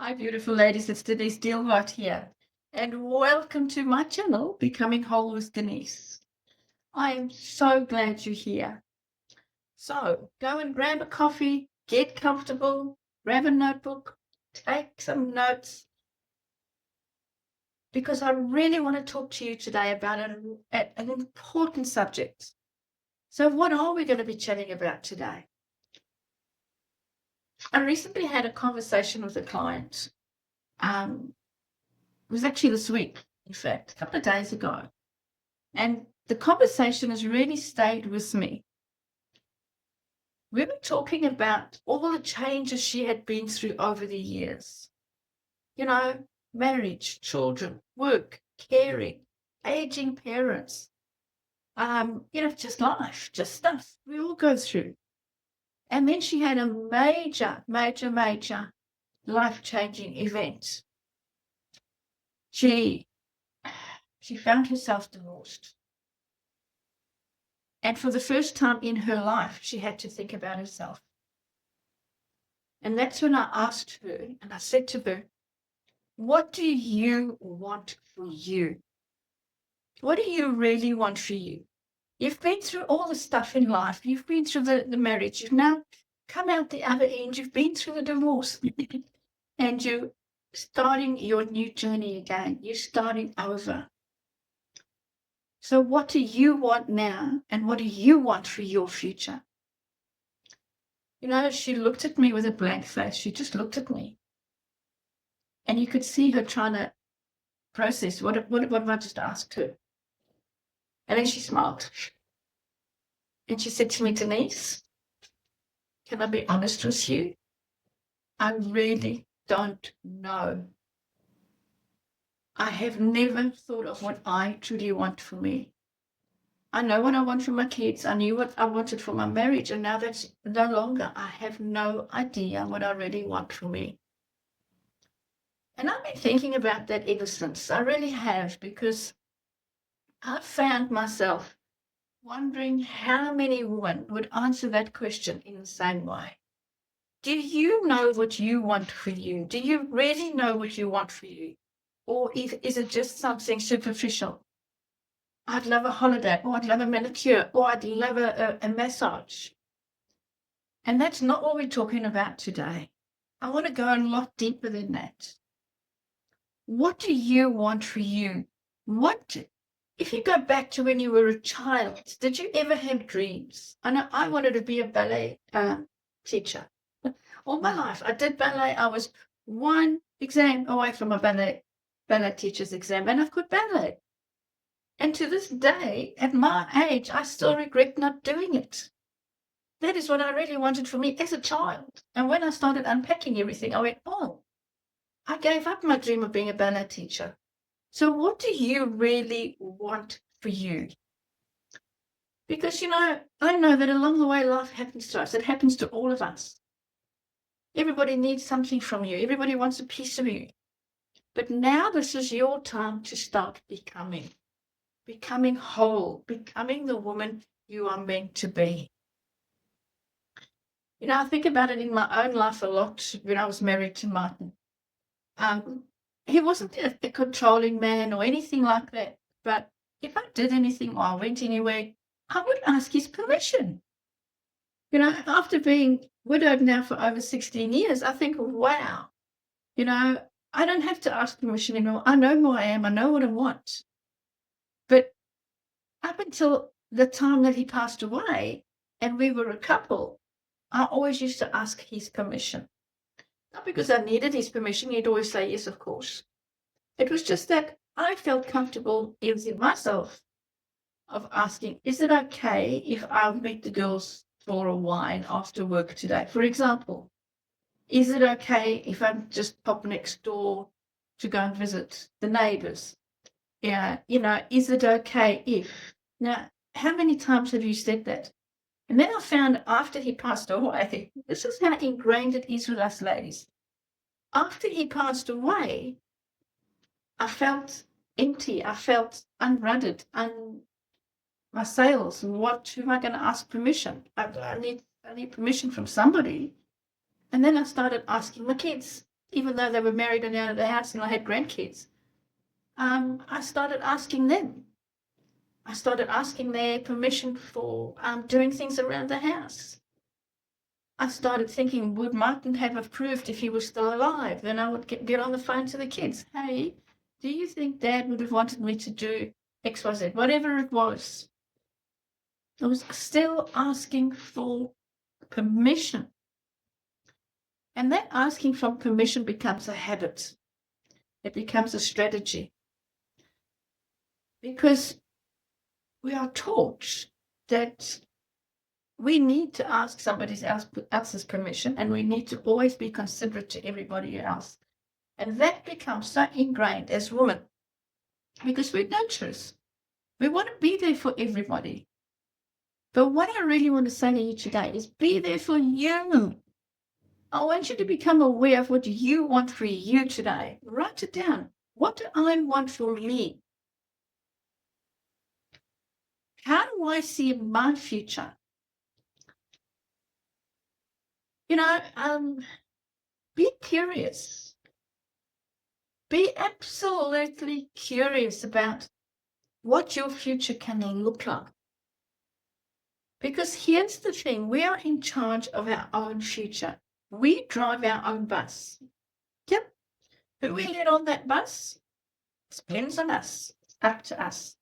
Hi, beautiful ladies. It's Denise right here. And welcome to my channel, Becoming Whole with Denise. I am so glad you're here. So go and grab a coffee, get comfortable, grab a notebook, take some notes, because I really want to talk to you today about an important subject. So what are we going to be chatting about today? I recently had a conversation with a client. It was actually this week, in fact, a couple of days ago. And the conversation has really stayed with me. We were talking about all the changes she had been through over the years. Marriage, children, work, caring, aging parents, just life, just stuff we all go through. And then she had a major, major, major life-changing event. She found herself divorced. And for the first time in her life, she had to think about herself. And that's when I asked her, and I said to her, what do you want for you? What do you really want for you? You've been through all the stuff in life. You've been through the marriage. You've now come out the other end. You've been through the divorce. And you're starting your new journey again. You're starting over. So what do you want now? And what do you want for your future? She looked at me with a blank face. She just looked at me. And you could see her trying to process what have I just asked her. And then she smiled. And she said to me, Denise, can I be honest with you? I really don't know. I have never thought of what I truly want for me. I know what I want for my kids. I knew what I wanted for my marriage, and now that's no longer. I have no idea what I really want for me. And I've been thinking about that ever since. I really have, because I found myself wondering how many women would answer that question in the same way. Do you know what you want for you? Do you really know what you want for you? Or is it just something superficial? I'd love a holiday, or I'd love a manicure, or I'd love a massage. And that's not what we're talking about today. I want to go a lot deeper than that. What do you want for you? If you go back to when you were a child, did you ever have dreams? I know I wanted to be a ballet teacher. All my life, I did ballet. I was one exam away from a ballet teacher's exam, and I've got ballet. And to this day, at my age, I still regret not doing it. That is what I really wanted for me as a child. And when I started unpacking everything, I went, oh, I gave up my dream of being a ballet teacher. So what do you really want for you? Because, I know that along the way, life happens to us. It happens to all of us. Everybody needs something from you. Everybody wants a piece of you. But now this is your time to start becoming whole, becoming the woman you are meant to be. I think about it in my own life a lot when I was married to Martin. He wasn't a controlling man or anything like that. But if I did anything or I went anywhere, I would ask his permission. After being widowed now for over 16 years, I think, wow, I don't have to ask permission anymore. I know who I am. I know what I want. But up until the time that he passed away and we were a couple, I always used to ask his permission. Not because I needed his permission. He'd always say yes, of course. It was just that I felt comfortable within myself of asking, is it okay if I meet the girls for a wine after work today, for example? Is it okay if I just pop next door to go and visit the neighbors? Yeah, is it okay if? Now, how many times have you said that? And then I found after he passed away, this is how ingrained it is with us ladies. After he passed away, I felt empty. I felt unruddered, my sales. Who am I going to ask permission? I need permission from somebody. And then I started asking my kids. even though they were married and out of the house and I had grandkids, I started asking them. I started asking their permission for doing things around the house. I started thinking, would Martin have approved if he was still alive? Then I would get on the phone to the kids. Hey, do you think Dad would have wanted me to do XYZ? Whatever it was. I was still asking for permission. And that asking for permission becomes a habit. It becomes a strategy. Because we are taught that we need to ask somebody else's permission, and we need to always be considerate to everybody else. And that becomes so ingrained as women, because we're nurturers. We want to be there for everybody. But what I really want to say to you today is be there for you. I want you to become aware of what you want for you today. Write it down. What do I want for me? How do I see my future? Be curious. Be absolutely curious about what your future can look like. Because here's the thing, we are in charge of our own future. We drive our own bus. Yep. Who we let on that bus depends on us. It's up to us.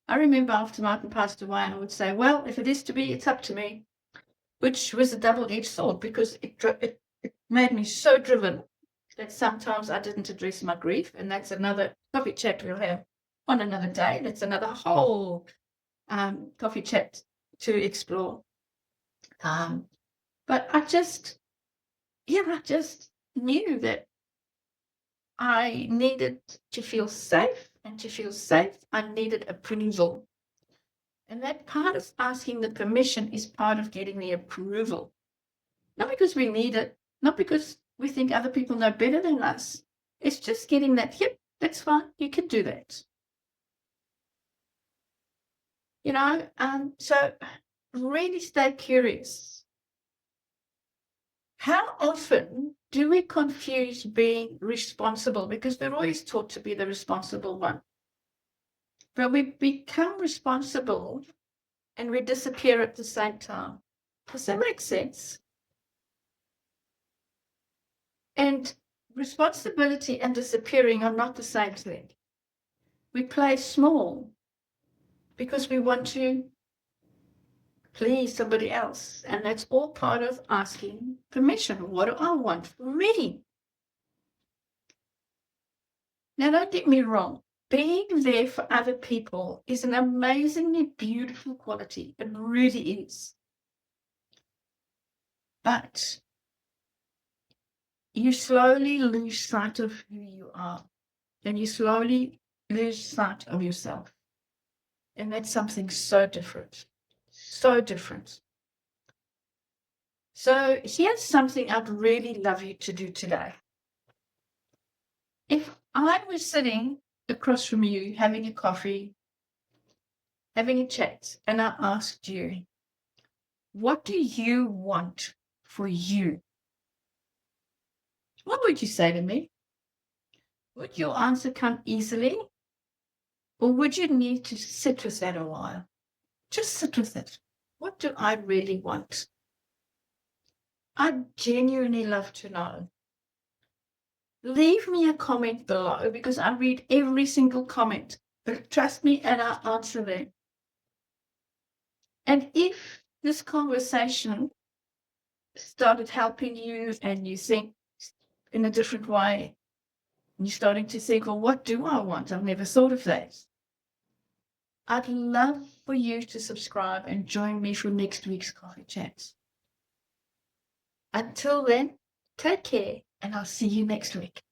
I remember after Martin passed away, I would say, well, if it is to be, it's up to me, which was a double-edged sword because it made me so driven that sometimes I didn't address my grief, and that's another coffee chat we'll have on another day. That's another whole coffee chat to explore. But I just knew that I needed to feel safe, and to feel safe, I needed approval. And that part of asking the permission is part of getting the approval. Not because we need it, not because we think other people know better than us. It's just getting that, yep, that's fine, you can do that. So really stay curious. How often do we confuse being responsible? Because we're always taught to be the responsible one. But we become responsible and we disappear at the same time. Does that make sense? And responsibility and disappearing are not the same thing. We play small because we want to please somebody else. And that's all part of asking permission. What do I want for me? Now, don't get me wrong. Being there for other people is an amazingly beautiful quality. It really is. But you slowly lose sight of who you are, and you slowly lose sight of yourself. And that's something so different. So different. So here's something I'd really love you to do today. If I was sitting across from you, having a coffee, having a chat, and I asked you, what do you want for you? What would you say to me? Would your answer come easily? Or would you need to sit with that a while? Just sit with it. What do I really want? I'd genuinely love to know. Leave me a comment below because I read every single comment. But trust me, and I'll answer them. And if this conversation started helping you and you think in a different way, and you're starting to think, well, what do I want? I've never thought of that. I'd love for you to subscribe and join me for next week's coffee chats. Until then, take care, and I'll see you next week.